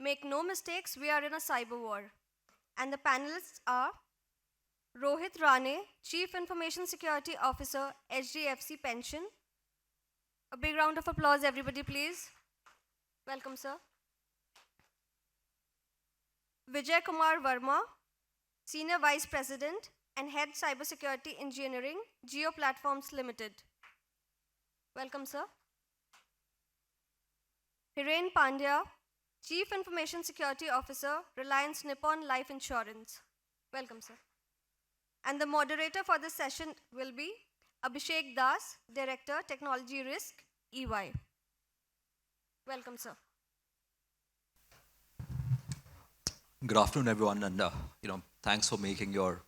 Make no mistakes, we are in a cyber war. And the panelists are Rohit Rane, Chief Information Security Officer, HDFC Pension. A big round of applause, everybody, please. Welcome, sir. Vijay Kumar Verma, Senior Vice President and Head Cybersecurity Engineering, Geo Platforms Limited. Welcome, sir. Hiren Pandya, Chief Information Security Officer, Reliance Nippon Life Insurance. Welcome, sir. And the moderator for this session will be Abhishek Das, Director, Technology Risk, EY. Welcome, sir. Good afternoon, everyone, and thanks for making your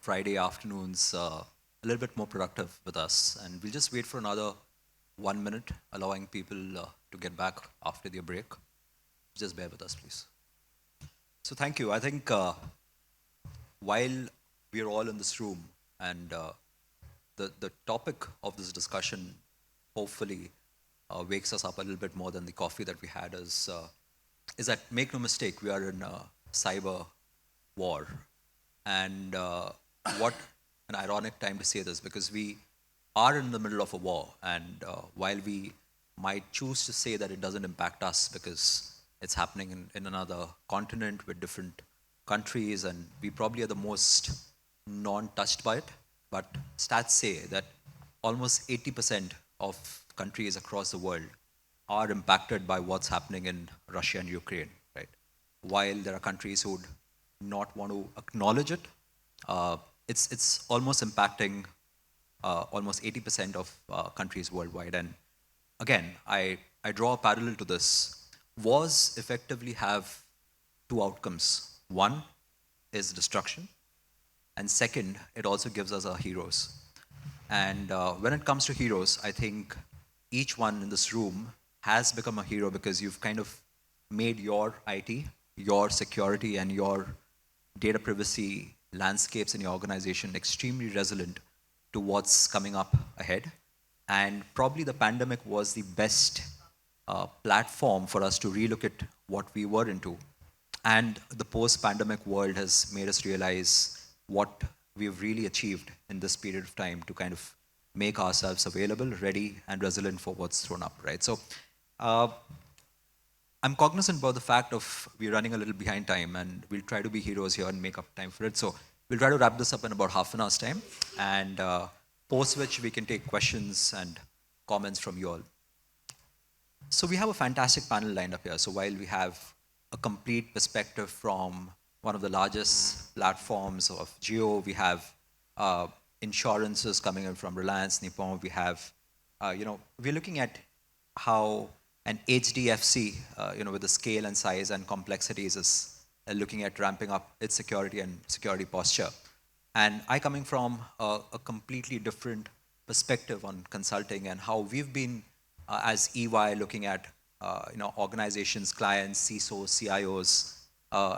Friday afternoons a little bit more productive with us. And we'll just wait for another 1 minute, allowing people to get back after their break. Just bear with us, please. So thank you. I think while we are all in this room, and the topic of this discussion hopefully wakes us up a little bit more than the coffee that we had, is that, make no mistake, we are in a cyber war. And what an ironic time to say this, because we are in the middle of a war. And while we might choose to say that it doesn't impact us because it's happening in another continent with different countries, and we probably are the most non-touched by it, but stats say that almost 80% of countries across the world are impacted by what's happening in Russia and Ukraine, right? While there are countries who would not want to acknowledge it, it's almost impacting almost 80% of countries worldwide. And again, I draw a parallel to this. Wars effectively have two outcomes. One is destruction, and second, it also gives us our heroes. And when it comes to heroes, I think each one in this room has become a hero because you've kind of made your IT, your security, and your data privacy landscapes in your organization extremely resilient to what's coming up ahead. And probably the pandemic was the best platform for us to relook at what we were into. And the post-pandemic world has made us realize what we've really achieved in this period of time to kind of make ourselves available, ready, and resilient for what's thrown up, right? So I'm cognizant about the fact of we're running a little behind time, and we'll try to be heroes here and make up time for it. So we'll try to wrap this up in about half an hour's time, and post which we can take questions and comments from you all. So we have a fantastic panel lined up here. So while we have a complete perspective from one of the largest platforms of Geo, we have insurances coming in from Reliance, Nippon, we have, we're looking at how an HDFC, with the scale and size and complexities is looking at ramping up its security and security posture. And I coming from a completely different perspective on consulting and how we've been as EY looking at organizations, clients, CISOs, CIOs,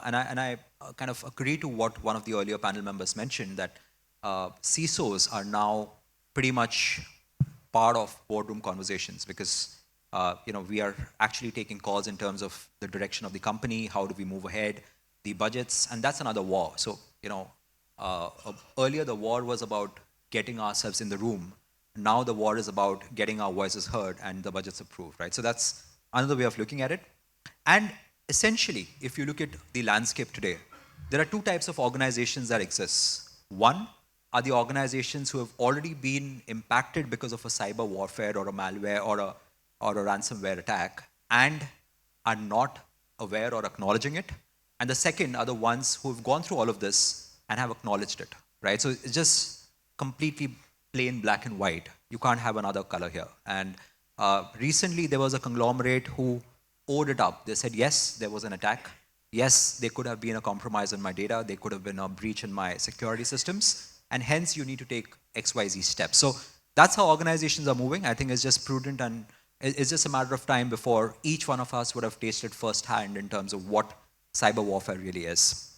and I kind of agree to what one of the earlier panel members mentioned, that CISOs are now pretty much part of boardroom conversations, because we are actually taking calls in terms of the direction of the company, how do we move ahead, the budgets, and that's another war. So earlier the war was about getting ourselves in the room. Now the war is about getting our voices heard and the budgets approved, right? So that's another way of looking at it. And essentially, if you look at the landscape today, there are two types of organizations that exist. One are the organizations who have already been impacted because of a cyber warfare or a malware or a ransomware attack and are not aware or acknowledging it. And the second are the ones who have gone through all of this and have acknowledged it, right? So it's just completely plain black and white. You can't have another color here. And recently there was a conglomerate who owed it up. They said, yes, there was an attack. Yes, there could have been a compromise on my data. There could have been a breach in my security systems. And hence you need to take XYZ steps. So that's how organizations are moving. I think it's just prudent, and it's just a matter of time before each one of us would have tasted firsthand in terms of what cyber warfare really is.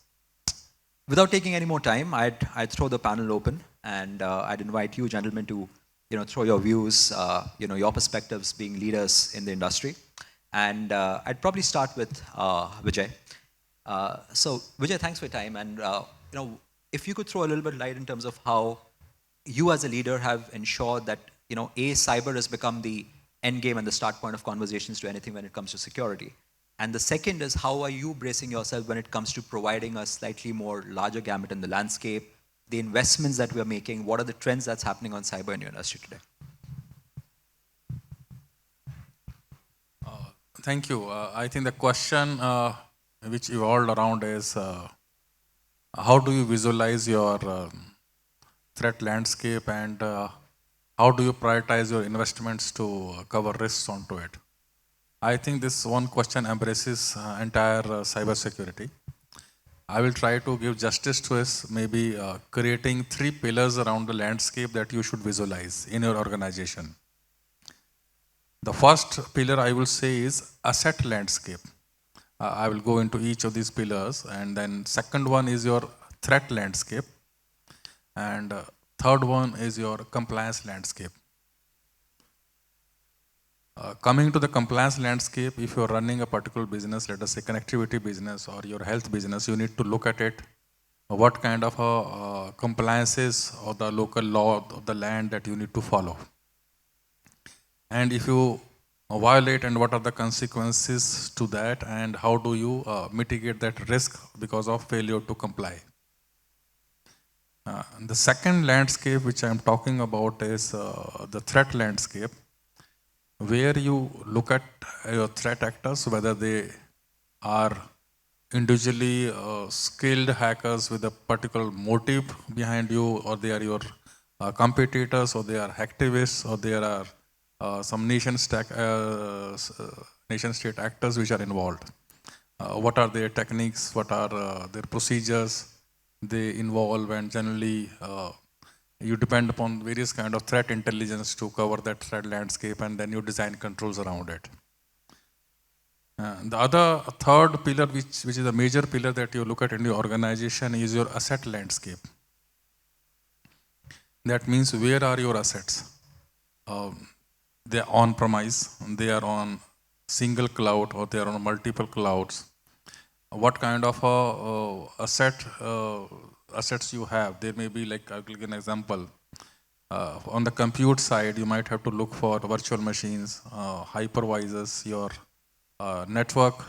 Without taking any more time, I'd throw the panel open, and I'd invite you gentlemen to throw your views, your perspectives being leaders in the industry. And I'd probably start with Vijay. So Vijay, thanks for your time. And if you could throw a little bit light in terms of how you as a leader have ensured that cyber has become the end game and the start point of conversations to anything when it comes to security. And the second is, how are you bracing yourself when it comes to providing a slightly more larger gamut in the landscape, the investments that we're making, what are the trends that's happening on cyber in your industry today? Thank you. I think the question which evolved around is how do you visualize your threat landscape and how do you prioritize your investments to cover risks onto it? I think this one question embraces entire cyber security. I will try to give justice to us, maybe creating 3 pillars around the landscape that you should visualize in your organization. The first pillar I will say is asset landscape. I will go into each of these pillars, and then second one is your threat landscape, and third one is your compliance landscape. Coming to the compliance landscape, if you're running a particular business, let us say connectivity business or your health business, you need to look at it, what kind of compliances or the local law of the land that you need to follow. And if you violate, and what are the consequences to that, and how do you mitigate that risk because of failure to comply. The second landscape which I am talking about is the threat landscape, where you look at your threat actors, whether they are individually skilled hackers with a particular motive behind you, or they are your competitors, or they are hacktivists, or there are some nation state actors which are involved. What are their techniques? What are their procedures they involve? And generally, you depend upon various kind of threat intelligence to cover that threat landscape, and then you design controls around it. The third pillar, which is a major pillar that you look at in your organization, is your asset landscape. That means, where are your assets? They are on premise, they are on single cloud, or they are on multiple clouds. What kind of assets you have? There may be, like, I'll give an example. On the compute side, you might have to look for virtual machines, hypervisors, your network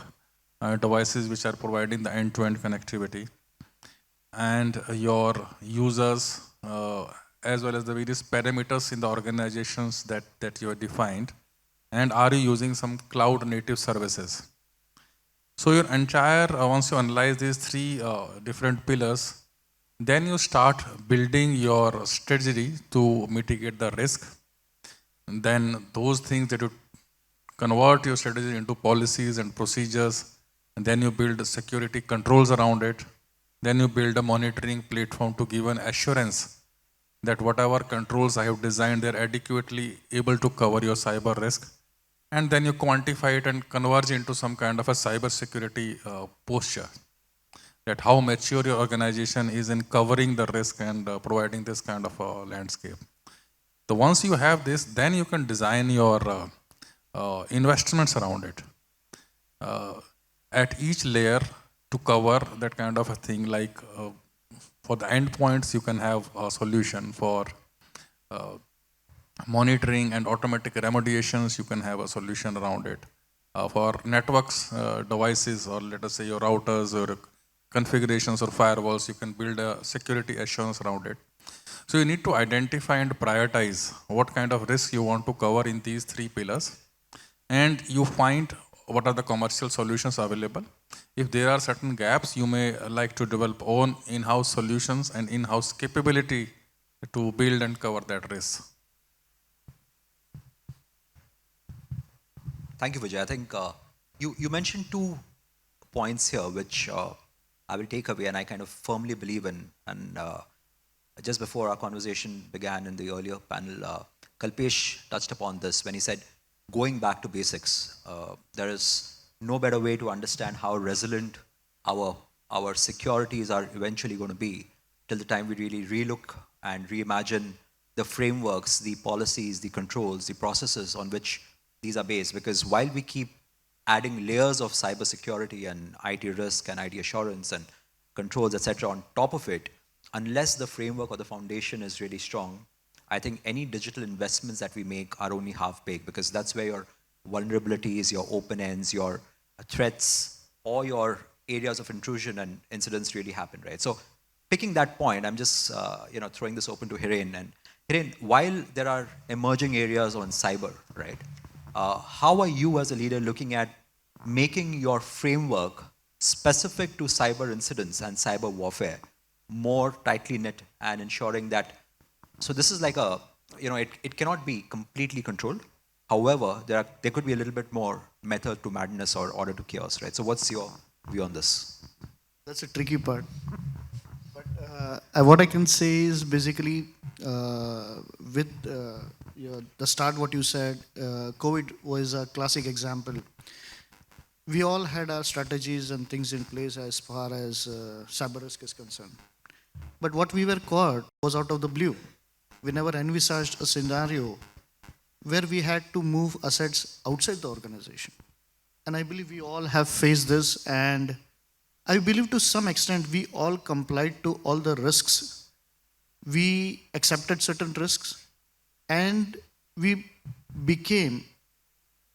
devices which are providing the end-to-end connectivity, and your users, as well as the various parameters in the organizations that you have defined, and are you using some cloud native services. So your entire, once you analyze these 3 different pillars, then you start building your strategy to mitigate the risk. And then those things that you convert your strategy into policies and procedures, and then you build security controls around it. Then you build a monitoring platform to give an assurance that whatever controls I have designed, they're adequately able to cover your cyber risk. And then you quantify it and converge into some kind of a cyber security posture, that how mature your organization is in covering the risk and providing this kind of a landscape. So once you have this, then you can design your investments around it at each layer to cover that kind of a thing. Like for the endpoints, you can have a solution. For monitoring and automatic remediations, you can have a solution around it. For networks, devices, or let us say your routers or configurations or firewalls, you can build a security assurance around it. So you need to identify and prioritize what kind of risk you want to cover in these 3 pillars, and you find what are the commercial solutions available. If there are certain gaps, you may like to develop own in-house solutions and in-house capability to build and cover that risk. Thank you, Vijay. I think you mentioned 2 points here which I will take away and I kind of firmly believe in. And just before our conversation began in the earlier panel, Kalpesh touched upon this when he said, going back to basics. There is no better way to understand how resilient our securities are eventually going to be till the time we really relook and reimagine the frameworks, the policies, the controls, the processes on which these are based. Because while we keep adding layers of cybersecurity and IT risk and IT assurance and controls, etc., on top of it, unless the framework or the foundation is really strong, I think any digital investments that we make are only half baked, because that's where your vulnerabilities, your open ends, your threats, or your areas of intrusion and incidents really happen, right? So picking that point, I'm just throwing this open to Hiren. And Hiren, while there are emerging areas on cyber, right? How are you as a leader looking at making your framework specific to cyber incidents and cyber warfare more tightly knit and ensuring that, so this is like a, it cannot be completely controlled. However, there could be a little bit more method to madness or order to chaos, right? So what's your view on this? That's a tricky part. But what I can say is basically with the start what you said, COVID was a classic example. We all had our strategies and things in place as far as cyber risk is concerned. But what we were caught was out of the blue. We never envisaged a scenario where we had to move assets outside the organization. And I believe we all have faced this, and I believe to some extent we all complied to all the risks. We accepted certain risks, and we became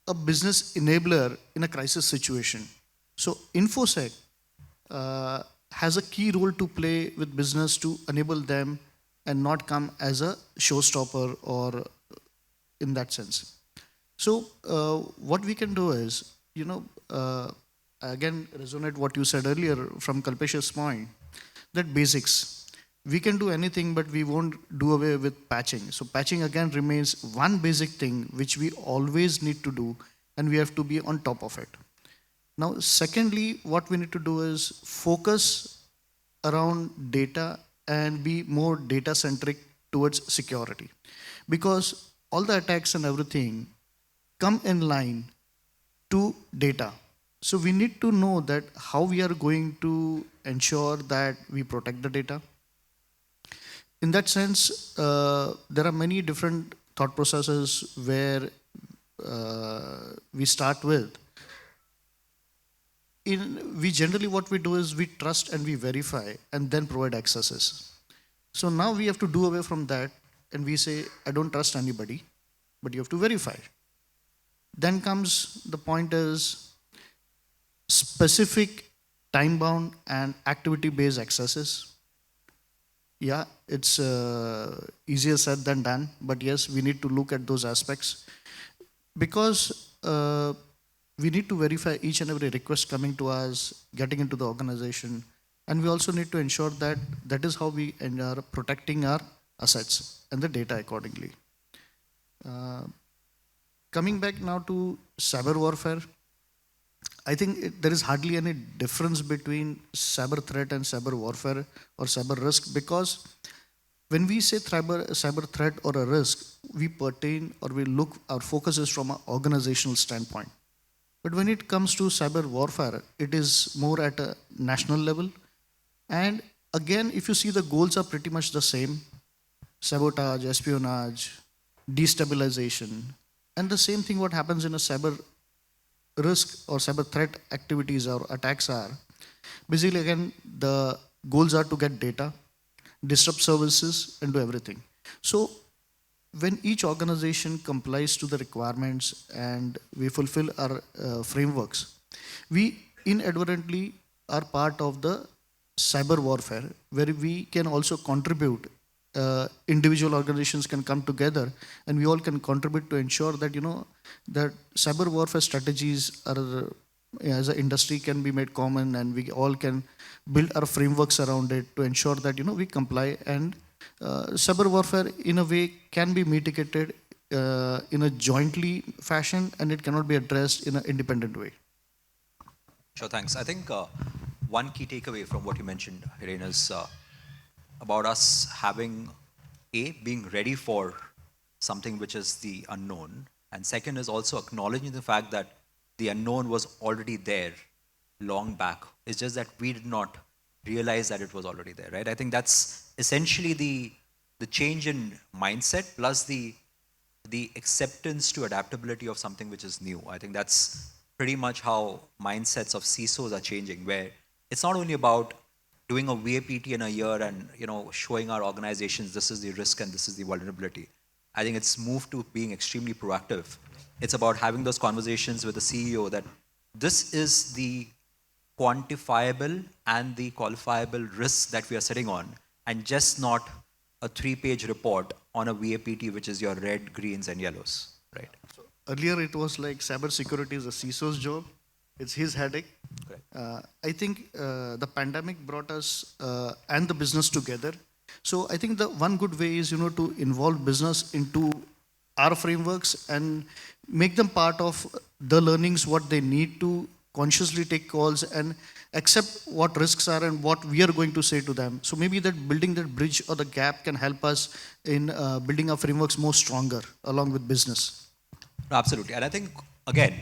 a business enabler in a crisis situation. So InfoSec has a key role to play with business to enable them and not come as a showstopper or in that sense. So what we can do is, again resonate what you said earlier from Kalpesh's point, that basics. We can do anything, but we won't do away with patching. So patching again remains one basic thing which we always need to do, and we have to be on top of it. Now, secondly, what we need to do is focus around data and be more data centric towards security, because all the attacks and everything come in line to data. So we need to know that how we are going to ensure that we protect the data. In that sense, there are many different thought processes where we start with. We generally, what we do is we trust and we verify and then provide accesses. So now we have to do away from that, and we say, I don't trust anybody, but you have to verify. Then comes the point is specific time-bound and activity-based accesses. Yeah, it's easier said than done, but yes, we need to look at those aspects, because we need to verify each and every request coming to us, getting into the organization, and we also need to ensure that that is how we are protecting our assets and the data accordingly. Coming back now to cyber warfare, I think there is hardly any difference between cyber threat and cyber warfare or cyber risk, because when we say cyber threat or a risk, we pertain or we look, our focus is from an organizational standpoint. But when it comes to cyber warfare, it is more at a national level. And again, if you see, the goals are pretty much the same: sabotage, espionage, destabilization. And the same thing what happens in a cyber risk or cyber threat activities or attacks are, basically again, the goals are to get data, disrupt services, and do everything. So when each organization complies to the requirements and we fulfill our frameworks, we inadvertently are part of the cyber warfare, where we can also contribute. Individual organizations can come together, and we all can contribute to ensure that that cyber warfare strategies are, as an industry, can be made common, and we all can build our frameworks around it to ensure that we comply, and cyber warfare in a way can be mitigated in a jointly fashion, and it cannot be addressed in an independent way. Sure, thanks. I think one key takeaway from what you mentioned, Hiren, is about us having, being ready for something which is the unknown, and second is also acknowledging the fact that the unknown was already there long back. It's just that we did not realize that it was already there, right? I think that's essentially the change in mindset plus the acceptance to adaptability of something which is new. I think that's pretty much how mindsets of CISOs are changing, where it's not only about doing a VAPT in a year and showing our organizations this is the risk and this is the vulnerability. I think it's moved to being extremely proactive. It's about having those conversations with the CEO that this is the quantifiable and the qualifiable risks that we are sitting on, and just not a 3-page report on a VAPT, which is your red, greens, and yellows, right? So earlier it was like cybersecurity is a CISO's job. It's his headache. I think the pandemic brought us and the business together. So I think the one good way is, to involve business into our frameworks and make them part of the learnings, what they need to consciously take calls and accept what risks are and what we are going to say to them. So maybe that building that bridge or the gap can help us in building our frameworks more stronger along with business. Absolutely. And I think, again,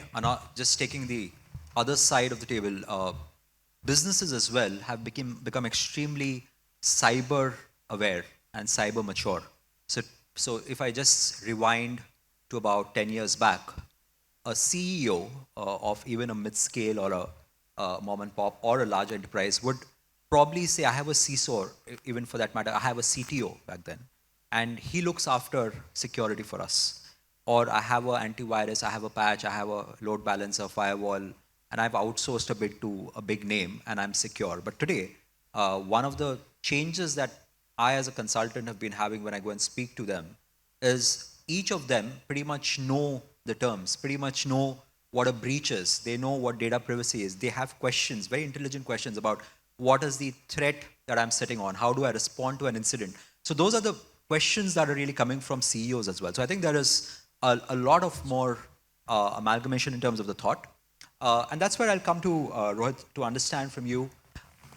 just taking the other side of the table, businesses as well have become extremely cyber aware and cyber mature. So if I just rewind to about 10 years back, a CEO of even a mid-scale or a mom and pop or a large enterprise would probably say, I have a CISO, or even for that matter, I have a CTO back then, and he looks after security for us. Or I have an antivirus, I have a patch, I have a load balancer, firewall, and I've outsourced a bit to a big name and I'm secure. But today, one of the changes that I as a consultant have been having when I go and speak to them is each of them pretty much know the terms, pretty much know what a breach is. They know what data privacy is. They have questions, very intelligent questions about what is the threat that I'm sitting on? How do I respond to an incident? So those are the questions that are really coming from CEOs as well. So I think there is a lot of more amalgamation in terms of the thought. And that's where I'll come to Rohit to understand from you.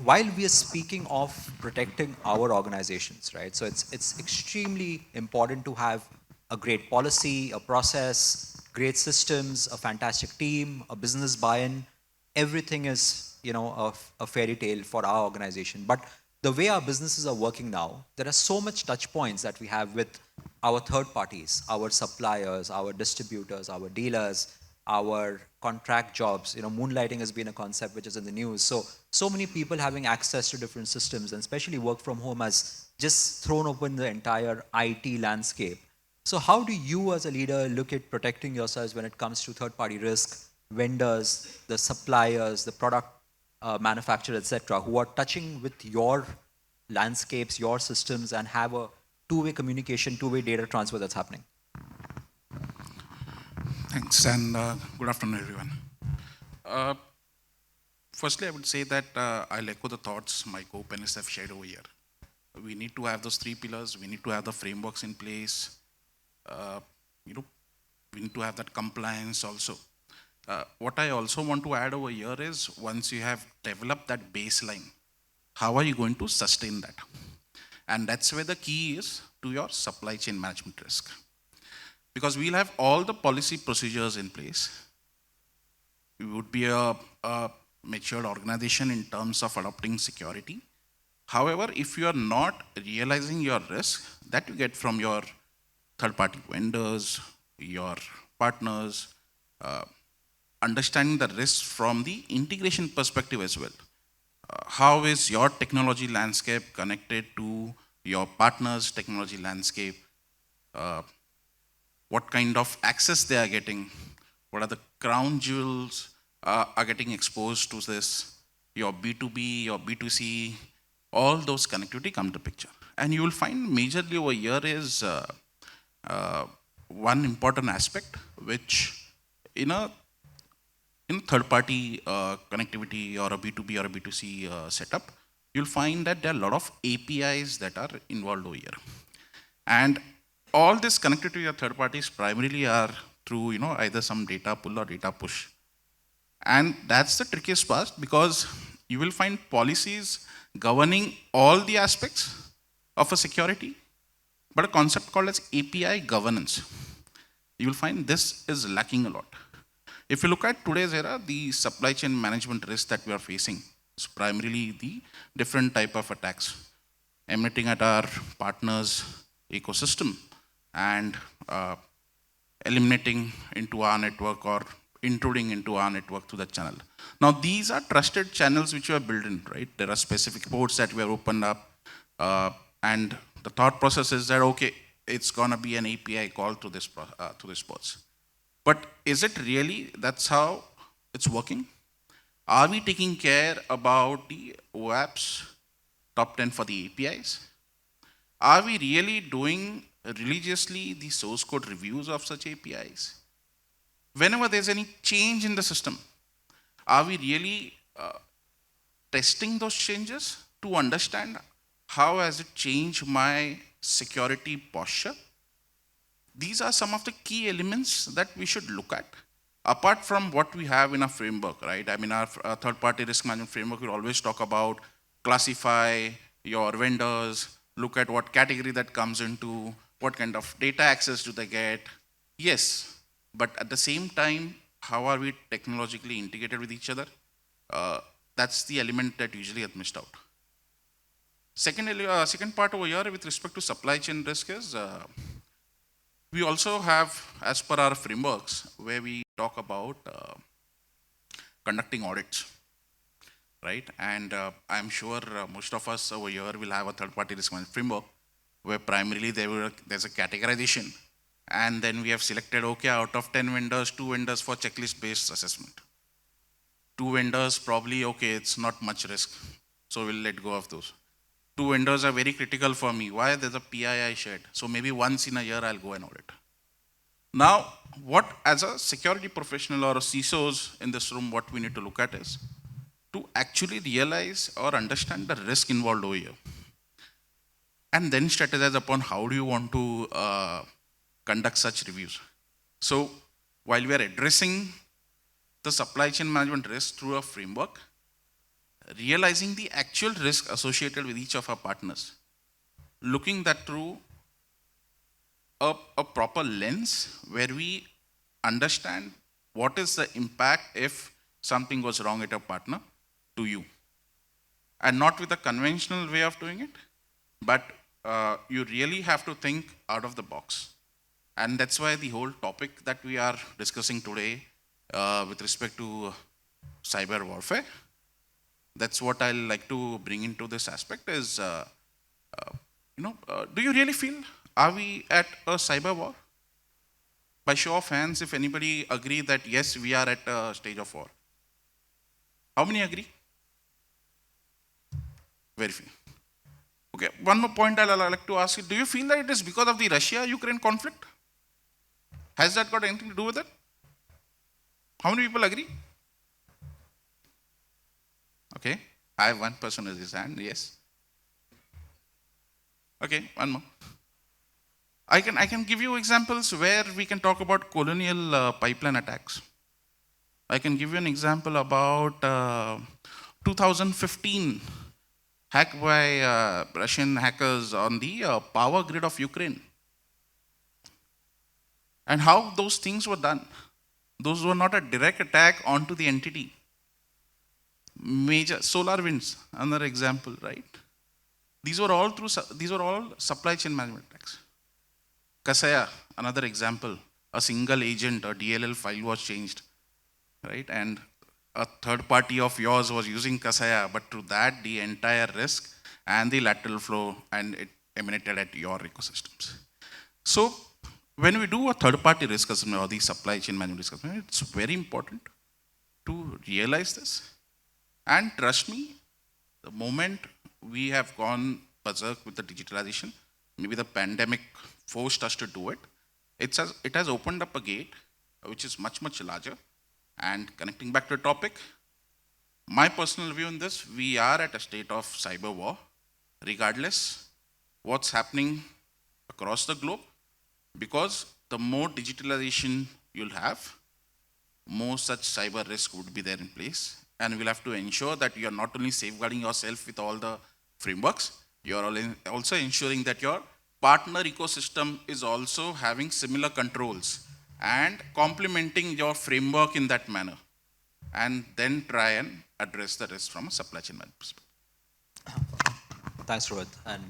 While we are speaking of protecting our organizations, right? So it's extremely important to have a great policy, a process, great systems, a fantastic team, a business buy-in. Everything is, a fairy tale for our organization. But the way our businesses are working now, there are so much touch points that we have with our third parties, our suppliers, our distributors, our dealers, our contract jobs. Moonlighting has been a concept which is in the news. So many people having access to different systems, and especially work from home has just thrown open the entire IT landscape. So how do you as a leader look at protecting yourselves when it comes to third-party risk, vendors, the suppliers, the product manufacturers, etc., who are touching with your landscapes, your systems, and have a two-way communication, two-way data transfer that's happening? Thanks, and good afternoon, everyone. Firstly, I would say that I'll echo the thoughts my co-panelists have shared over here. We need to have those 3 pillars. We need to have the frameworks in place. We need to have that compliance also. What I also want to add over here is, once you have developed that baseline, how are you going to sustain that? And that's where the key is to your supply chain management risk. Because we'll have all the policy procedures in place. We would be a matured organization in terms of adopting security. However, if you are not realizing your risk that you get from your third-party vendors, your partners, understanding the risks from the integration perspective as well. How is your technology landscape connected to your partner's technology landscape? What kind of access they are getting? What are the crown jewels are getting exposed to this? Your B2B, your B2C, all those connectivity come to picture. And you will find majorly over here is one important aspect, which in a third-party connectivity or a B2B or a B2C setup, you'll find that there are a lot of APIs that are involved over here. And all this connectivity to your third parties primarily are through either some data pull or data push. And that's the trickiest part, because you will find policies governing all the aspects of a security, but a concept called as API governance. You will find this is lacking a lot. If you look at today's era, the supply chain management risk that we are facing is primarily the different type of attacks emanating at our partners' ecosystem and eliminating into our network or intruding into our network through the channel. Now, these are trusted channels which we have built in, right? There are specific ports that we have opened up, and the thought process is that, okay, it's gonna be an API call to this ports. But is it really, that's how it's working? Are we taking care about the OAPs, top 10 for the APIs? Are we really doing religiously the source code reviews of such APIs? Whenever there's any change in the system, are we really testing those changes to understand how has it changed my security posture? These are some of the key elements that we should look at, apart from what we have in our framework, right? I mean, our third-party risk management framework will always talk about classify your vendors, look at what category that comes into, what kind of data access do they get. Yes, but at the same time, how are we technologically integrated with each other? That's the element that usually gets missed out. Second part over here with respect to supply chain risk is, we also have, as per our frameworks, where we talk about conducting audits, right? And I'm sure most of us over here will have a third-party risk management framework where primarily there's a categorization. And then we have selected, okay, out of 10 vendors, 2 vendors for checklist-based assessment. 2 vendors probably, okay, it's not much risk, so we'll let go of those. 2 vendors are very critical for me. Why? There's a PII shared. So maybe once in a year, I'll go and audit. Now, what as a security professional or a CISOs in this room, what we need to look at is to actually realize or understand the risk involved over here. And then strategize upon how do you want to conduct such reviews. So while we are addressing the supply chain management risk through a framework, realizing the actual risk associated with each of our partners, looking that through a proper lens where we understand what is the impact if something goes wrong at a partner to you. And not with a conventional way of doing it, but you really have to think out of the box. And that's why the whole topic that we are discussing today with respect to cyber warfare, that's what I'll like to bring into this aspect is, do you really feel, are we at a cyber war? By show of hands, if anybody agree that yes, we are at a stage of war. How many agree? Very few. Okay, one more point I'd like to ask you, do you feel that it is because of the Russia-Ukraine conflict? Has that got anything to do with it? How many people agree? Okay, I have one person with his hand, yes. Okay, one more. I can give you examples where we can talk about colonial pipeline attacks. I can give you an example about 2015 hack by Russian hackers on the power grid of Ukraine. And how those things were done. Those were not a direct attack onto the entity. Major solar winds, another example, right? These were all supply chain management attacks. Kaseya, another example, a single agent, a DLL file was changed, right? And a third party of yours was using Kaseya, but through that, the entire risk and the lateral flow, and it emanated at your ecosystems. So when we do a third party risk assessment or the supply chain management risk assessment, it's very important to realize this. And trust me, the moment we have gone berserk with the digitalization, maybe the pandemic forced us to do it, it has opened up a gate which is much, much larger. And connecting back to the topic, my personal view in this, we are at a state of cyber war, regardless what's happening across the globe, because the more digitalization you'll have, more such cyber risk would be there in place. And we'll have to ensure that you're not only safeguarding yourself with all the frameworks, you're also ensuring that your partner ecosystem is also having similar controls and complementing your framework in that manner, and then try and address the risk from a supply chain management perspective. Thanks, Rohit. And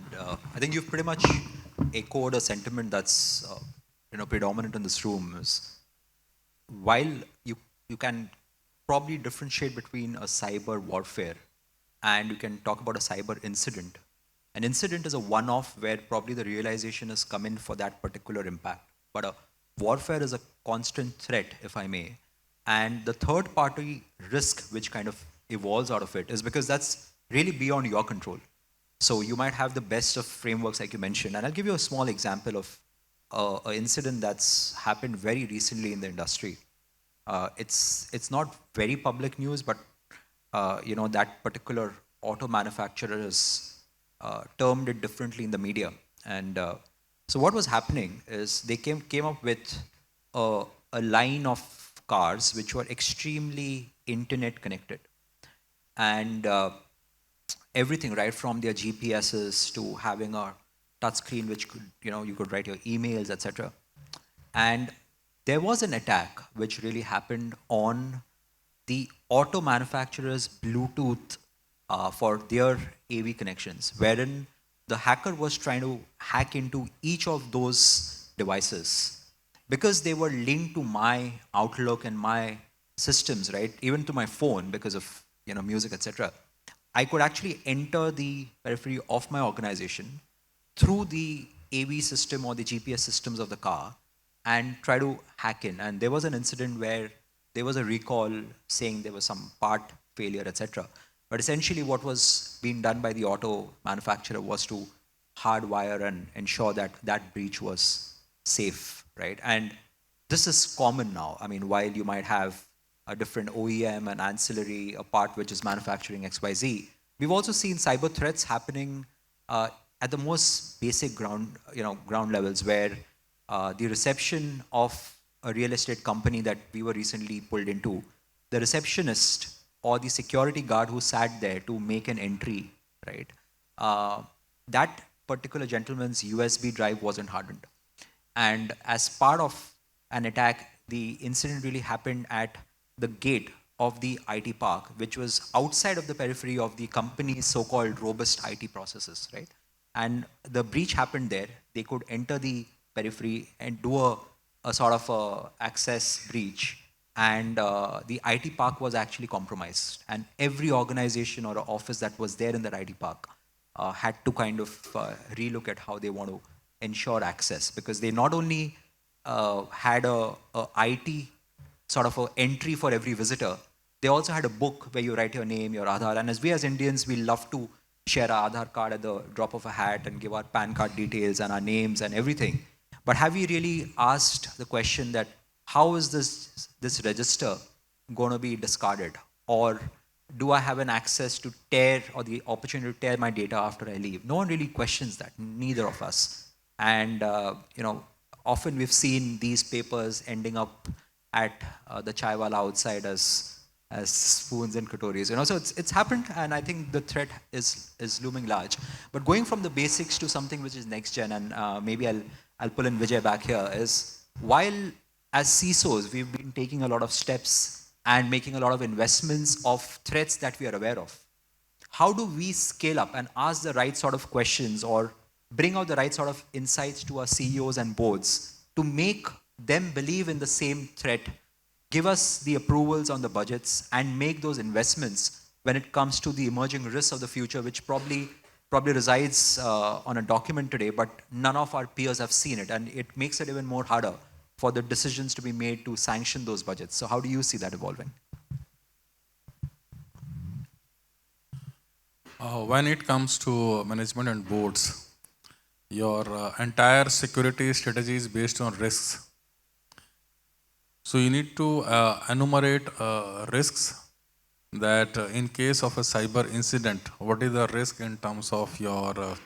I think you've pretty much echoed a sentiment that's predominant in this room. Is while you you can probably differentiate between a cyber warfare and you can talk about a cyber incident. An incident is a one-off where probably the realization has come in for that particular impact. But a warfare is a constant threat, if I may. And the third party risk which kind of evolves out of it is because that's really beyond your control. So you might have the best of frameworks like you mentioned. And I'll give you a small example of an incident that's happened very recently in the industry. It's not very public news, but that particular auto manufacturer has termed it differently in the media. And so what was happening is they came up with a line of cars which were extremely internet connected. And everything right from their GPSs to having a touch screen which could, you could write your emails, etc. And there was an attack which really happened on the auto manufacturer's Bluetooth for their AV connections, wherein the hacker was trying to hack into each of those devices because they were linked to my Outlook and my systems, right? Even to my phone because of music, etc. I could actually enter the periphery of my organization through the AV system or the GPS systems of the car and try to hack in. And there was an incident where there was a recall saying there was some part failure, etc. But essentially what was being done by the auto manufacturer was to hardwire and ensure that that breach was safe, right? And this is common now. I mean, while you might have a different OEM and ancillary, a part which is manufacturing XYZ, we've also seen cyber threats happening at the most basic ground levels where the reception of a real estate company that we were recently pulled into, the receptionist or the security guard who sat there to make an entry, right? That particular gentleman's USB drive wasn't hardened. And as part of an attack, the incident really happened at the gate of the IT park, which was outside of the periphery of the company's so-called robust IT processes, right? And the breach happened there. They could enter the periphery and do a sort of a access breach. And the IT park was actually compromised. And every organization or office that was there in the IT park had to kind of relook at how they want to ensure access, because they not only had a IT sort of an entry for every visitor, they also had a book where you write your name, your Aadhaar. And as we as Indians, we love to share our Aadhaar card at the drop of a hat and give our PAN card details and our names and everything. But have we really asked the question that how is this register going to be discarded? Or do I have an access to tear or the opportunity to tear my data after I leave? No one really questions that, neither of us. And often we've seen these papers ending up at the chaiwala outside as spoons and katoris. So it's happened, and I think the threat is looming large. But going from the basics to something which is next gen, and maybe I'll pull in Vijay back here, is while as CISOs we've been taking a lot of steps and making a lot of investments of threats that we are aware of, how do we scale up and ask the right sort of questions or bring out the right sort of insights to our CEOs and boards to make them believe in the same threat, give us the approvals on the budgets, and make those investments when it comes to the emerging risks of the future, which probably resides on a document today, but none of our peers have seen it, and it makes it even more harder for the decisions to be made to sanction those budgets. So how do you see that evolving? When it comes to management and boards, your entire security strategy is based on risks. So you need to enumerate risks that in case of a cyber incident, what is the risk in terms of your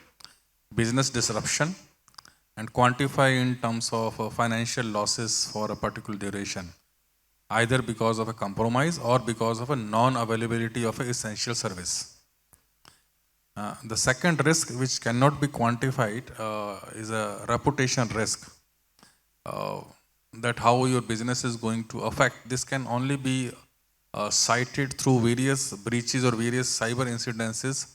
business disruption, and quantify in terms of financial losses for a particular duration, either because of a compromise or because of a non-availability of an essential service. The second risk, which cannot be quantified, is a reputation risk. That how your business is going to affect. This can only be cited through various breaches or various cyber incidences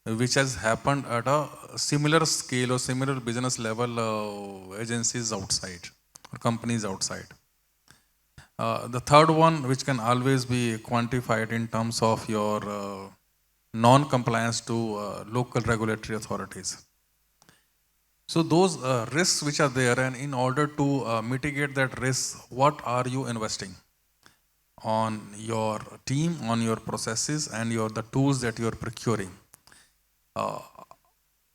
which has happened at a similar scale or similar business level agencies outside or companies outside. The third one, which can always be quantified in terms of your non-compliance to local regulatory authorities. So those risks which are there, and in order to mitigate that risk, what are you investing on your team, on your processes, and the tools that you are procuring?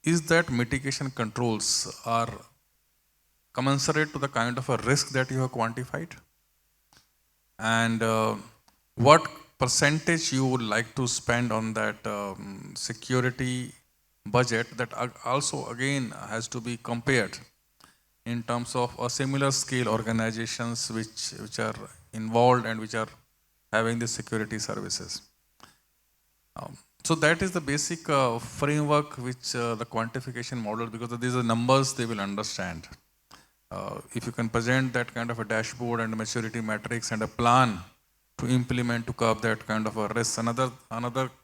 Is that mitigation controls are commensurate to the kind of a risk that you have quantified? And what percentage you would like to spend on that security budget that also again has to be compared in terms of a similar scale organizations which are involved and which are having the security services. So that is the basic framework which the quantification model, because these are numbers they will understand. If you can present that kind of a dashboard and maturity metrics and a plan to implement to curb that kind of a risk. Another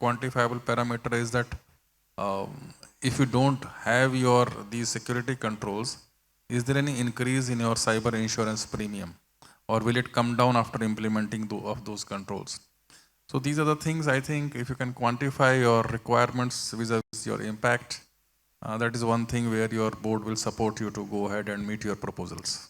quantifiable parameter is that if you don't have these security controls, is there any increase in your cyber insurance premium, or will it come down after implementing of those controls? So these are the things I think if you can quantify your requirements vis-a-vis your impact, that is one thing where your board will support you to go ahead and meet your proposals.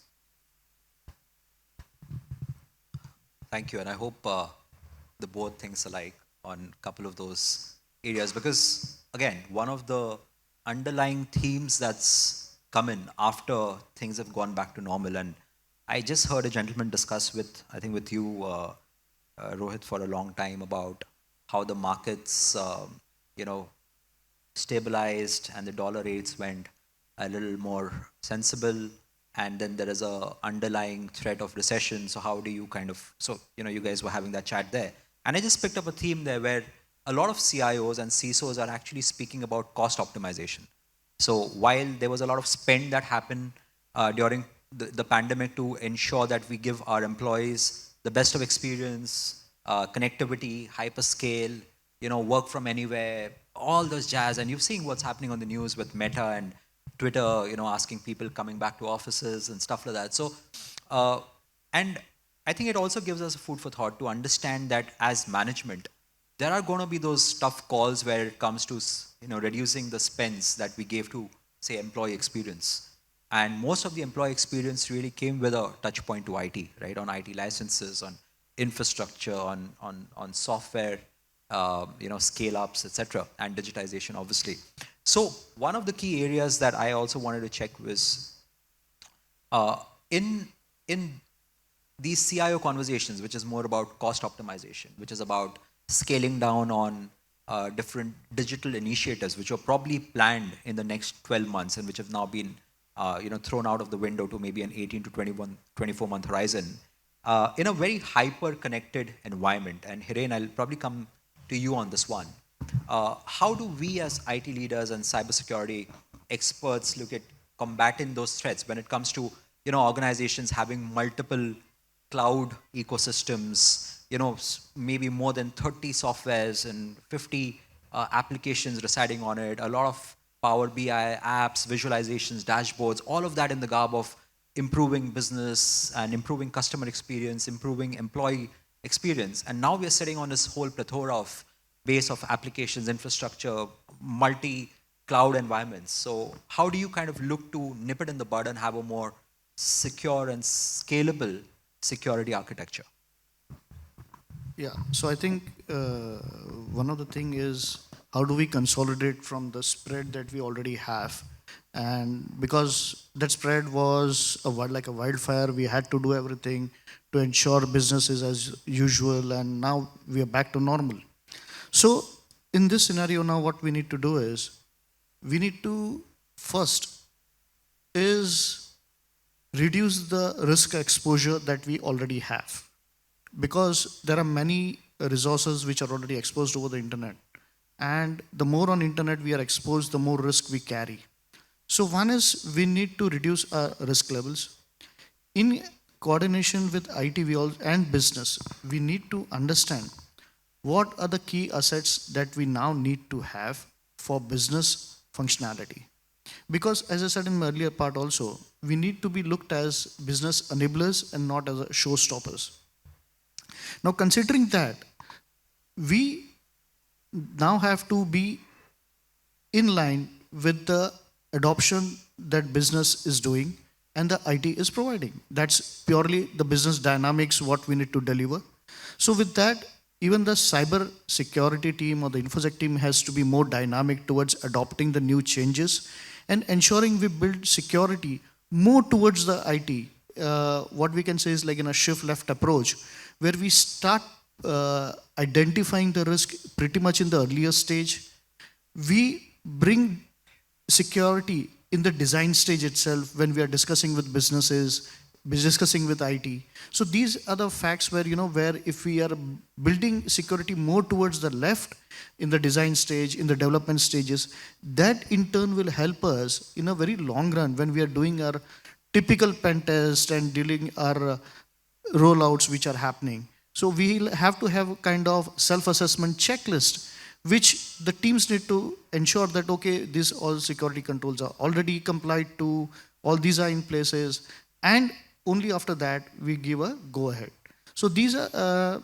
Thank you, and I hope the board thinks alike on a couple of those areas, because again, one of the underlying themes that's come in after things have gone back to normal, and I just heard a gentleman discuss with you, Rohit, for a long time about how the markets, stabilized and the dollar rates went a little more sensible, and then there is a underlying threat of recession. So how do you you guys were having that chat there, and I just picked up a theme there where a lot of CIOs and CISOs are actually speaking about cost optimization. So while there was a lot of spend that happened during the pandemic to ensure that we give our employees the best of experience, connectivity, hyperscale, work from anywhere, all those jazz. And you've seen what's happening on the news with Meta and Twitter, asking people coming back to offices and stuff like that. So, and I think it also gives us food for thought to understand that as management, there are going to be those tough calls where it comes to, reducing the spends that we gave to, say, employee experience. And most of the employee experience really came with a touch point to IT, right? On IT licenses, on infrastructure, on software, scale ups, etc., and digitization, obviously. So one of the key areas that I also wanted to check was in these CIO conversations, which is more about cost optimization, which is about scaling down on different digital initiatives, which were probably planned in the next 12 months and which have now been thrown out of the window to maybe an 18 to 24-month horizon, in a very hyper-connected environment. And Hiren, I'll probably come to you on this one. How do we as IT leaders and cybersecurity experts look at combating those threats when it comes to organizations having multiple cloud ecosystems, maybe more than 30 softwares and 50 applications residing on it, a lot of Power BI apps, visualizations, dashboards, all of that in the garb of improving business and improving customer experience, improving employee experience. And now we're sitting on this whole plethora of base of applications, infrastructure, multi-cloud environments. So how do you kind of look to nip it in the bud and have a more secure and scalable security architecture? Yeah, so I think one of the thing is how do we consolidate from the spread that we already have? And because that spread was like a wildfire, we had to do everything to ensure business is as usual, and now we are back to normal. So in this scenario now, what we need to do is, we need to first is reduce the risk exposure that we already have. Because there are many resources which are already exposed over the internet. And the more on internet we are exposed, the more risk we carry. So one is we need to reduce our risk levels. In coordination with IT and business, we need to understand what are the key assets that we now need to have for business functionality. Because as I said in my earlier part also, we need to be looked as business enablers and not as showstoppers. Now, considering that, we now have to be in line with the adoption that business is doing and the IT is providing. That's purely the business dynamics, what we need to deliver. So with that, even the cyber security team or the infosec team has to be more dynamic towards adopting the new changes and ensuring we build security more towards the IT. What we can say is like in a shift left approach, where we start identifying the risk pretty much in the earlier stage. We bring security in the design stage itself when we are discussing with businesses, discussing with IT. So these are the facts where, where if we are building security more towards the left in the design stage, in the development stages, that in turn will help us in a very long run when we are doing our typical pen test and dealing our rollouts which are happening. So we'll have to have a kind of self-assessment checklist which the teams need to ensure that, okay, these all security controls are already complied to, all these are in places, and only after that we give a go ahead. So these are,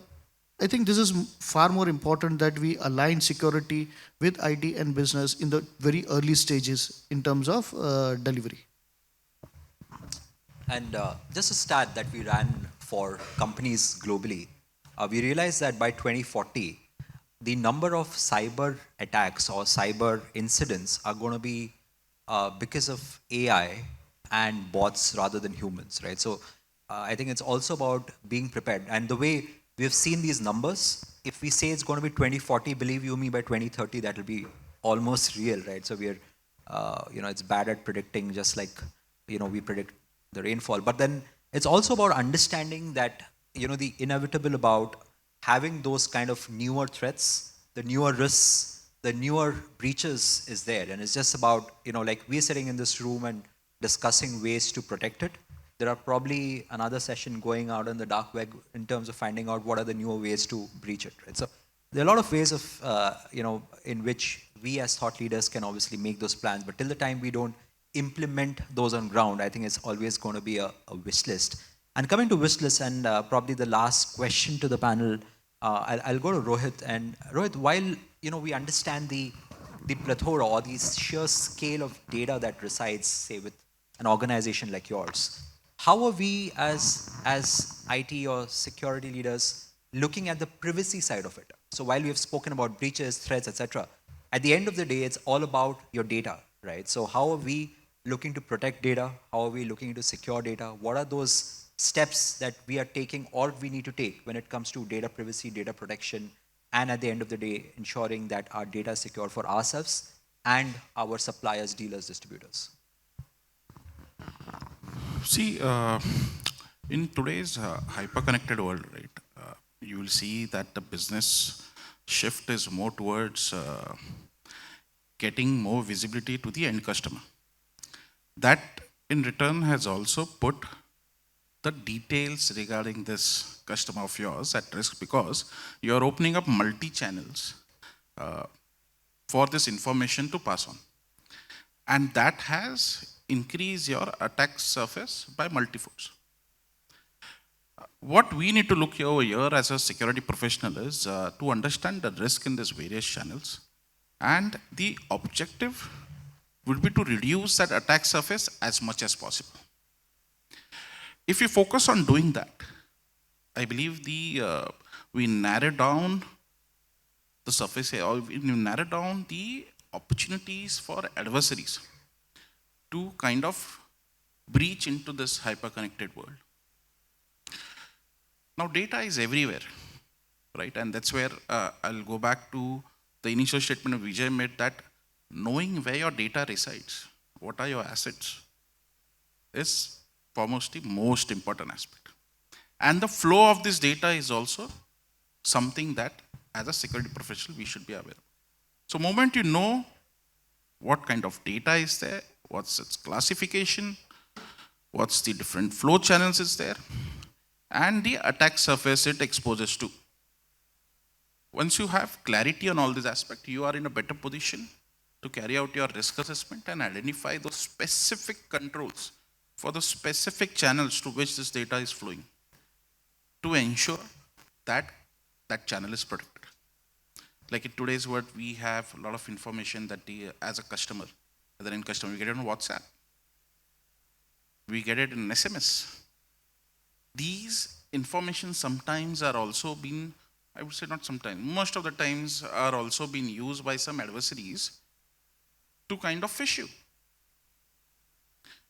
I think this is far more important that we align security with IT and business in the very early stages in terms of delivery. And just a stat that we ran for companies globally, we realized that by 2040, the number of cyber attacks or cyber incidents are going to be because of AI and bots rather than humans, right? So I think it's also about being prepared. And the way we've seen these numbers, if we say it's going to be 2040, believe you me, by 2030, that will be almost real, right? So we're, it's bad at predicting, just like, we predict the rainfall. But then it's also about understanding that, the inevitable about having those kind of newer threats, the newer risks, the newer breaches is there. And it's just about, like we're sitting in this room and discussing ways to protect it. There are probably another session going out in the dark web in terms of finding out what are the newer ways to breach it, right? So there are a lot of ways of, in which we as thought leaders can obviously make those plans, but till the time we don't implement those on ground, I think it's always going to be a wish list. And coming to wish list, and probably the last question to the panel, I'll go to Rohit. And Rohit, while we understand the plethora or the sheer scale of data that resides, say, with an organization like yours, how are we as IT or security leaders looking at the privacy side of it? So while we have spoken about breaches, threats, etc., at the end of the day, it's all about your data, right? So how are we looking to protect data? How are we looking to secure data? What are those steps that we are taking or we need to take when it comes to data privacy, data protection, and at the end of the day, ensuring that our data is secure for ourselves and our suppliers, dealers, distributors? See, in today's hyper-connected world, right, you will see that the business shift is more towards getting more visibility to the end customer. That in return has also put the details regarding this customer of yours at risk, because you're opening up multi-channels for this information to pass on. And that has increased your attack surface by multifolds. What we need to look over here as a security professional is to understand the risk in these various channels, and the objective would be to reduce that attack surface as much as possible. If you focus on doing that, I believe we narrow down the surface, or we narrow down the opportunities for adversaries to kind of breach into this hyper-connected world. Now, data is everywhere, right? And that's where I'll go back to the initial statement Vijay made, that knowing where your data resides, what are your assets, is foremost the most important aspect. And the flow of this data is also something that, as a security professional, we should be aware of. So, moment you know what kind of data is there, what's its classification, what's the different flow channels is there, and the attack surface it exposes to. Once you have clarity on all these aspects, you are in a better position to carry out your risk assessment and identify those specific controls for the specific channels to which this data is flowing, to ensure that channel is protected. Like in today's world, we have a lot of information that as a customer, as an end customer, we get it on WhatsApp. We get it in SMS. These information sometimes are also being, I would say not sometimes, most of the times are also being used by some adversaries to kind of fish you.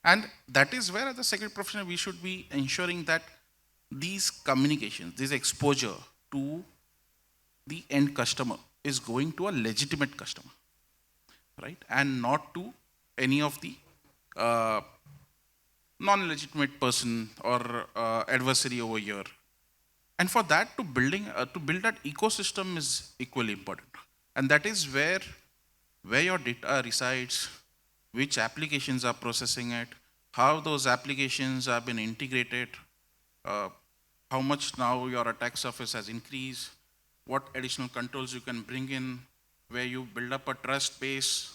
And that is where, as a security professional, we should be ensuring that these communications, this exposure to the end customer is going to a legitimate customer, right? And not to any of the non-legitimate person or adversary over here. And for that, to build that ecosystem is equally important. And that is where your data resides, which applications are processing it, how those applications have been integrated, how much now your attack surface has increased, what additional controls you can bring in, where you build up a trust-based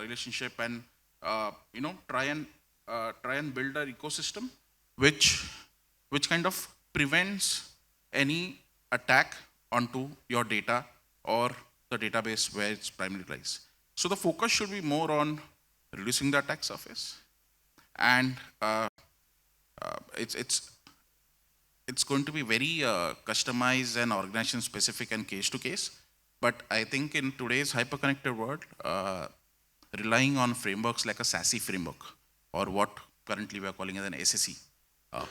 relationship and try and build an ecosystem which kind of prevents any attack onto your data or the database where it's primarily lies. So the focus should be more on reducing the attack surface, and it's going to be very customized and organization specific and case to case. But I think in today's hyper-connected world, relying on frameworks like a SASE framework, or what currently we are calling as an SSE,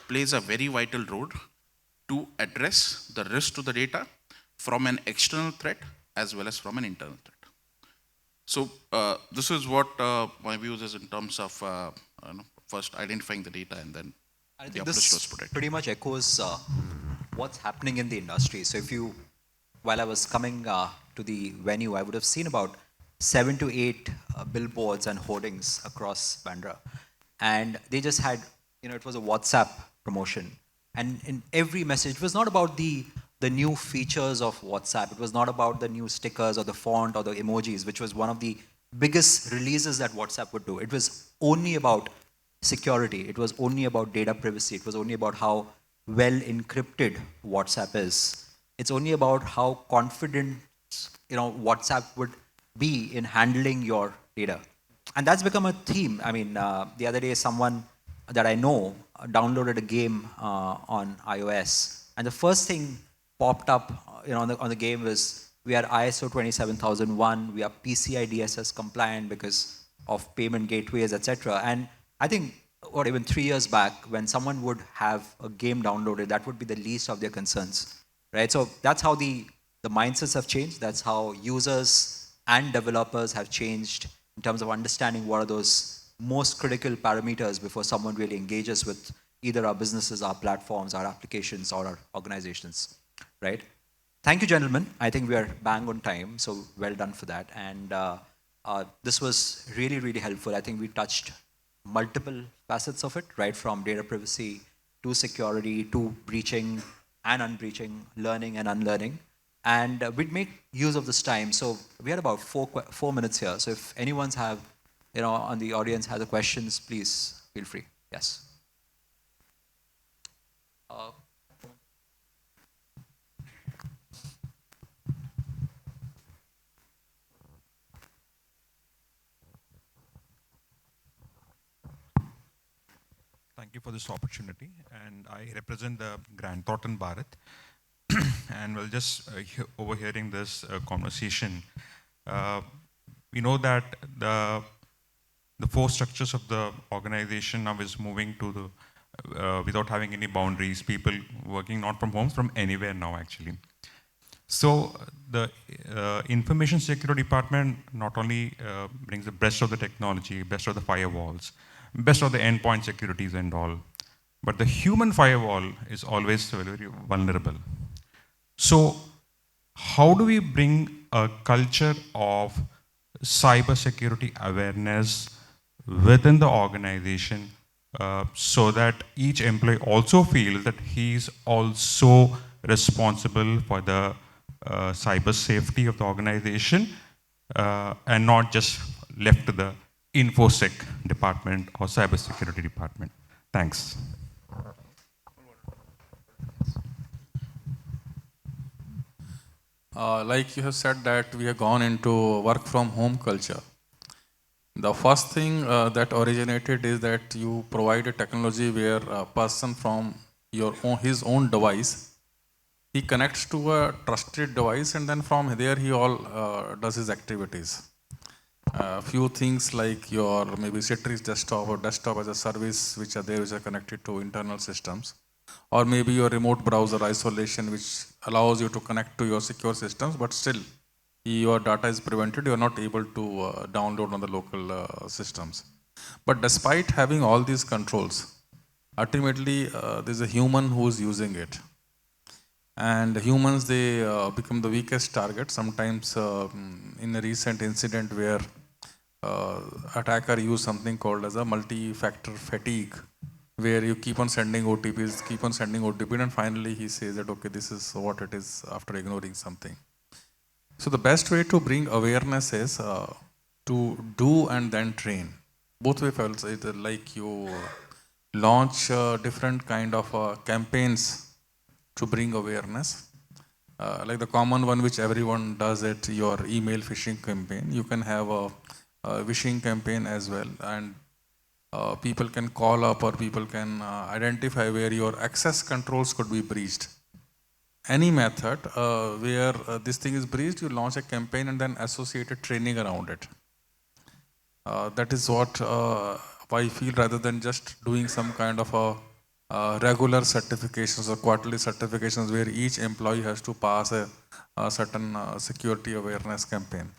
plays a very vital role to address the risk to the data from an external threat as well as from an internal threat. So this is what my views is in terms of first identifying the data and then I the think approach this towards protect. pretty much echoes what's happening in the industry. So while I was coming to the venue, I would have seen about 7 to 8 billboards and hoardings across Bandra. And they just had, it was a WhatsApp promotion. And in every message, it was not about the new features of WhatsApp. It was not about the new stickers or the font or the emojis, which was one of the biggest releases that WhatsApp would do. It was only about security. It was only about data privacy. It was only about how well encrypted WhatsApp is. It's only about how confident, WhatsApp would be in handling your data. And that's become a theme. I mean, the other day, someone that I know downloaded a game on iOS, and the first thing popped up, on the game was, we are ISO 27001, we are PCI DSS compliant because of payment gateways, etc. And I think, even 3 years back, when someone would have a game downloaded, that would be the least of their concerns, right? So that's how the mindsets have changed. That's how users and developers have changed in terms of understanding what are those most critical parameters before someone really engages with either our businesses, our platforms, our applications, or our organizations, right? Thank you, gentlemen. I think we are bang on time, so well done for that. And this was really, really helpful. I think we touched multiple facets of it, right from data privacy to security to breaching and unbreaching, learning and unlearning. And we'd make use of this time. So we had about 4 minutes here. So if anyone's have, on the audience has a questions, please feel free. Yes. Thank you for this opportunity, and I represent the Grand Thornton Bharat. And we're just overhearing this conversation. We know that the 4 structures of the organization now is moving to the without having any boundaries. People working not from home, from anywhere now actually. So the information security department not only brings the best of the technology, best of the firewalls, best of the endpoint securities and all, but the human firewall is always very, very vulnerable. So how do we bring a culture of cybersecurity awareness within the organization so that each employee also feels that he's also responsible for the cyber safety of the organization and not just left to the InfoSec department or cybersecurity department? Thanks. Like you have said that we have gone into work from home culture. The first thing that originated is that you provide a technology where a person from his own device, he connects to a trusted device, and then from there he all does his activities. Few things like your maybe Citrix desktop or desktop as a service which are there, which are connected to internal systems, or maybe your remote browser isolation which allows you to connect to your secure systems, but still your data is prevented, you are not able to download on the local systems. But despite having all these controls, ultimately there's a human who is using it. And humans, they become the weakest target. Sometimes in a recent incident where attacker used something called as a multi-factor fatigue, where you keep on sending OTP, and finally he says that, okay, this is what it is after ignoring something. So the best way to bring awareness is to do and then train. Both ways, either like you launch different kind of campaigns to bring awareness. Like the common one which everyone does it, your email phishing campaign. You can have a phishing campaign as well, and people can call up or people can identify where your access controls could be breached. Any method where this thing is breached, you launch a campaign and then associated training around it. That is what I feel, rather than just doing some kind of a regular certifications or quarterly certifications where each employee has to pass a certain security awareness campaign.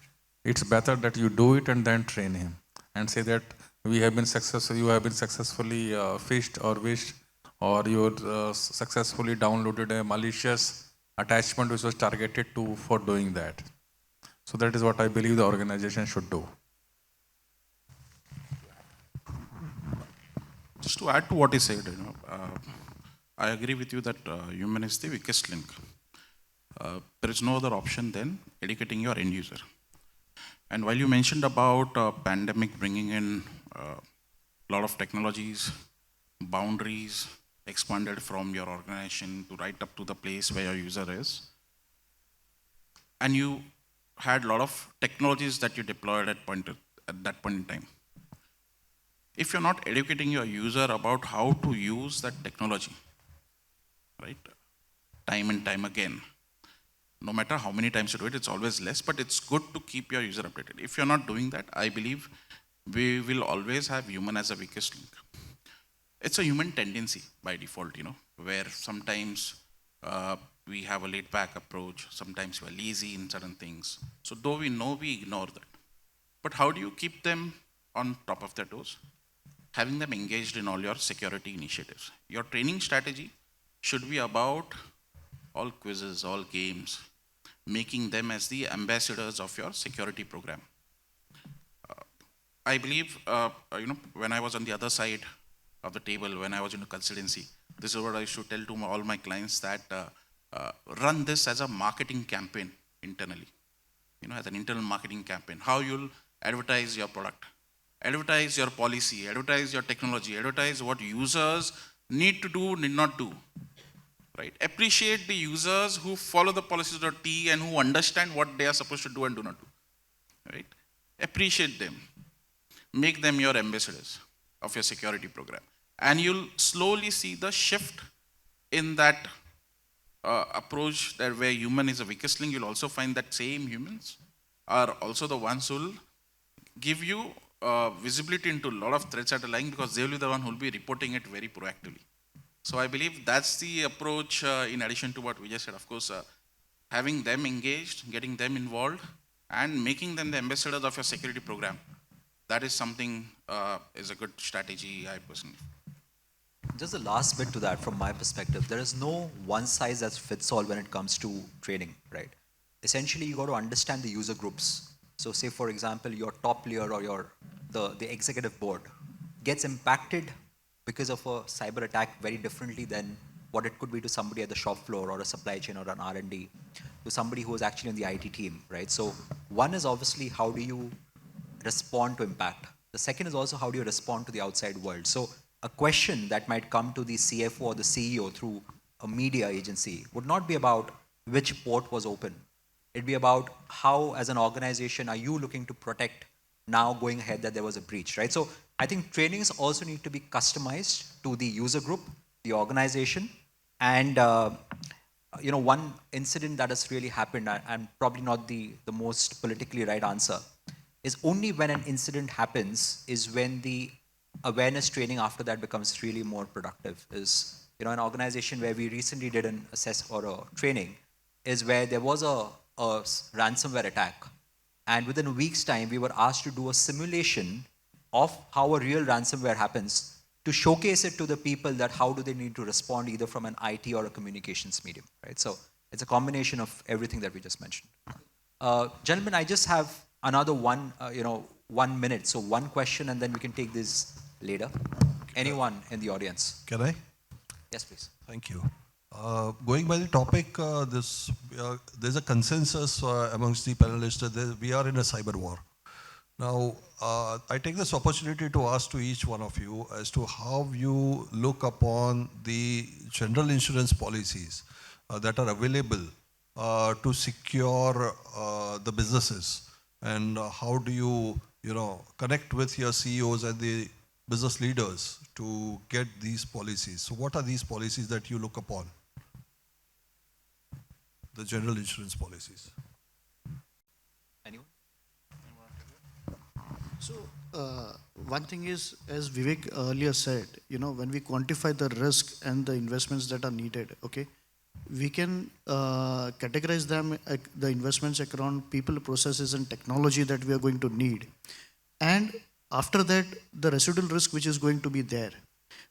It's better that you do it and then train him and say that you have been successfully phished or wished, or you successfully downloaded a malicious attachment which was targeted for doing that. So that is what I believe the organization should do. Just to add to what he said, I agree with you that human is the weakest link. There is no other option than educating your end user. And while you mentioned about pandemic bringing in a lot of technologies, boundaries expanded from your organization to right up to the place where your user is, and you had a lot of technologies that you deployed at that point in time. If you're not educating your user about how to use that technology, right, time and time again, no matter how many times you do it, it's always less, but it's good to keep your user updated. If you're not doing that, I believe we will always have human as a weakest link. It's a human tendency by default, where sometimes we have a laid back approach, sometimes we're lazy in certain things. So though we know, we ignore that. But how do you keep them on top of their toes? Having them engaged in all your security initiatives. Your training strategy should be about all quizzes, all games, making them as the ambassadors of your security program. I believe, when I was on the other side of the table, when I was in a consultancy, this is what I should tell to all my clients, that run this as a marketing campaign internally, as an internal marketing campaign. How you'll advertise your product, advertise your policy, advertise your technology, advertise what users need to do, need not do. Right? Appreciate the users who follow the policies to a T and who understand what they are supposed to do and do not do. Right? Appreciate them. Make them your ambassadors of your security program. And you'll slowly see the shift in that approach, that where human is the weakest link. You'll also find that same humans are also the ones who will give you visibility into a lot of threats that are lying, because they will be the one who will be reporting it very proactively. So I believe that's the approach, in addition to what Vijay said. Of course, having them engaged, getting them involved, and making them the ambassadors of your security program. That is something, is a good strategy, I personally. Just the last bit to that, from my perspective, there is no one size that fits all when it comes to training, right? Essentially, you got to understand the user groups. So say, for example, your top layer or the executive board gets impacted because of a cyber attack very differently than what it could be to somebody at the shop floor or a supply chain or an R&D, to somebody who is actually on the IT team, right? So one is obviously how do you respond to impact. The second is also how do you respond to the outside world. So a question that might come to the CFO or the CEO through a media agency would not be about which port was open. It'd be about how, as an organization, are you looking to protect now going ahead that there was a breach, right? So I think trainings also need to be customized to the user group, the organization, and one incident that has really happened, and probably not the most politically right answer, is only when an incident happens is when the awareness training after that becomes really more productive. Is an organization where we recently did an assess or a training is where there was a ransomware attack, and within a week's time we were asked to do a simulation of how a real ransomware happens to showcase it to the people that how do they need to respond either from an IT or a communications medium, right? So it's a combination of everything that we just mentioned. Gentlemen, I just have another 1 minute. So one question and then we can take this later. Anyone in the audience? Can I? Yes, please. Thank you. Going by the topic, there's a consensus amongst the panelists that we are in a cyber war. Now, I take this opportunity to ask to each one of you as to how you look upon the general insurance policies that are available to secure the businesses, and how do you, connect with your CEOs and the business leaders to get these policies. So what are these policies that you look upon? The general insurance policies. Anyone? So, one thing is, as Vivek earlier said, when we quantify the risk and the investments that are needed, okay, we can categorize them, the investments around people, processes, and technology that we are going to need. And after that, the residual risk which is going to be there.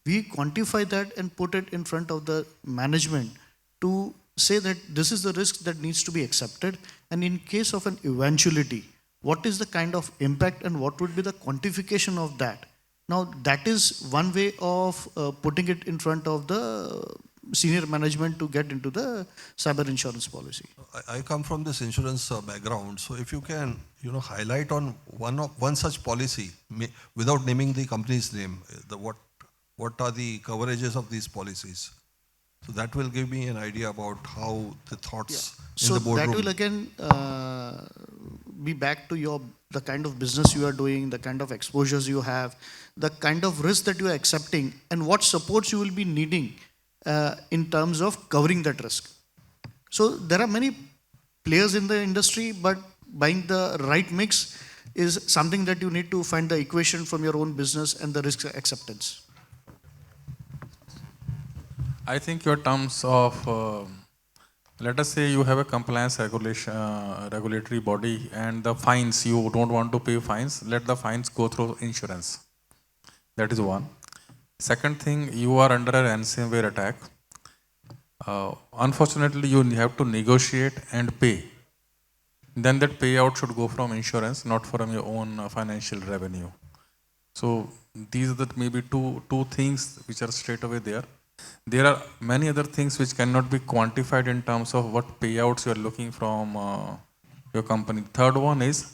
We quantify that and put it in front of the management to say that this is the risk that needs to be accepted, and in case of an eventuality, what is the kind of impact and what would be the quantification of that. Now, that is one way of putting it in front of the senior management to get into the cyber insurance policy. I come from this insurance background, so if you can, highlight on one such policy without naming the company's name, what are the coverages of these policies? So that will give me an idea about how the thoughts in the boardroom. So that will again be back to the kind of business you are doing, the kind of exposures you have, the kind of risk that you are accepting, and what supports you will be needing in terms of covering that risk. So there are many players in the industry, but buying the right mix is something that you need to find the equation from your own business and the risk acceptance. I think your terms of, let us say you have a compliance regulatory body, and the fines, you don't want to pay fines, let the fines go through insurance. That is one. Second thing, you are under a ransomware attack. Unfortunately, you have to negotiate and pay. Then that payout should go from insurance, not from your own financial revenue. So these are the maybe two things which are straight away there. There are many other things which cannot be quantified in terms of what payouts you are looking from your company. Third one is,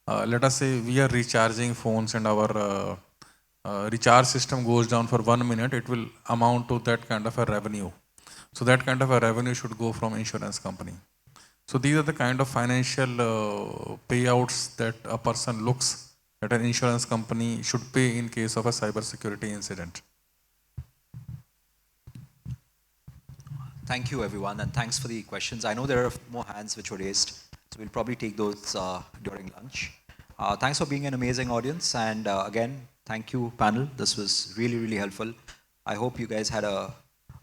let us say we are recharging phones and our recharge system goes down for 1 minute, it will amount to that kind of a revenue. So that kind of a revenue should go from insurance company. So these are the kind of financial payouts that a person looks that an insurance company should pay in case of a cybersecurity incident. Thank you, everyone, and thanks for the questions. I know there are more hands which were raised, so we'll probably take those during lunch. Thanks for being an amazing audience, and again, thank you, panel. This was really, really helpful. I hope you guys had a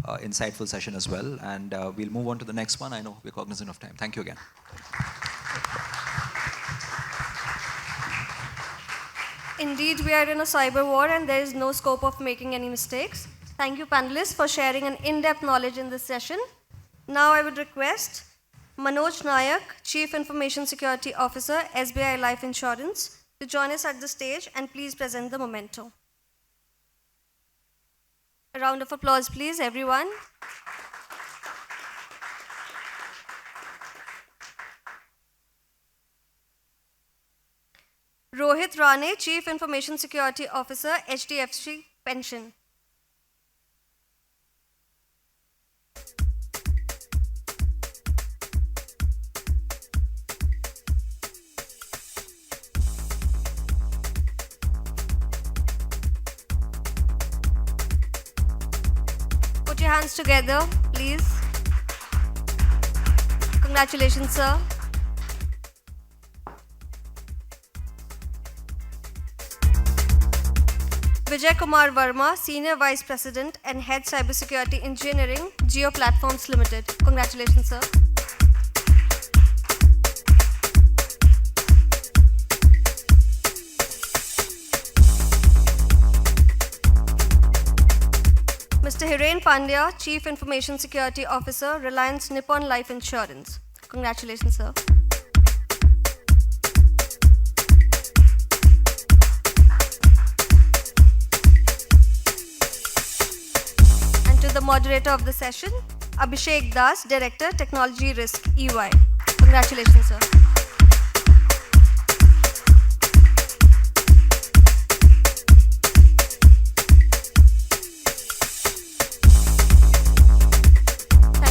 insightful session as well, and we'll move on to the next one. I know we're cognizant of time. Thank you again. Indeed, we are in a cyber war and there is no scope of making any mistakes. Thank you, panelists, for sharing an in-depth knowledge in this session. Now I would request Manoj Nayak, Chief Information Security Officer, SBI Life Insurance, to join us at the stage and please present the memento. A round of applause, please, everyone. Rohit Rane, Chief Information Security Officer, HDFC Pension. your hands together, please. Congratulations, sir. Vijay Kumar Verma, Senior Vice President and Head Cybersecurity Engineering, Geo Platforms Limited. Congratulations, sir. Mr. Hiren Pandya, Chief Information Security Officer, Reliance Nippon Life Insurance. Congratulations, sir. And to the moderator of the session, Abhishek Das, Director, Technology Risk, EY. Congratulations, sir.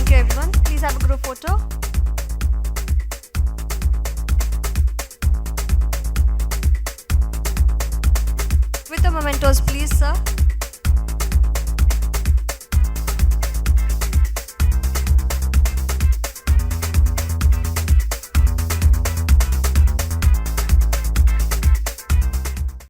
Thank you, everyone. Please have a group photo. With the mementos, please, sir.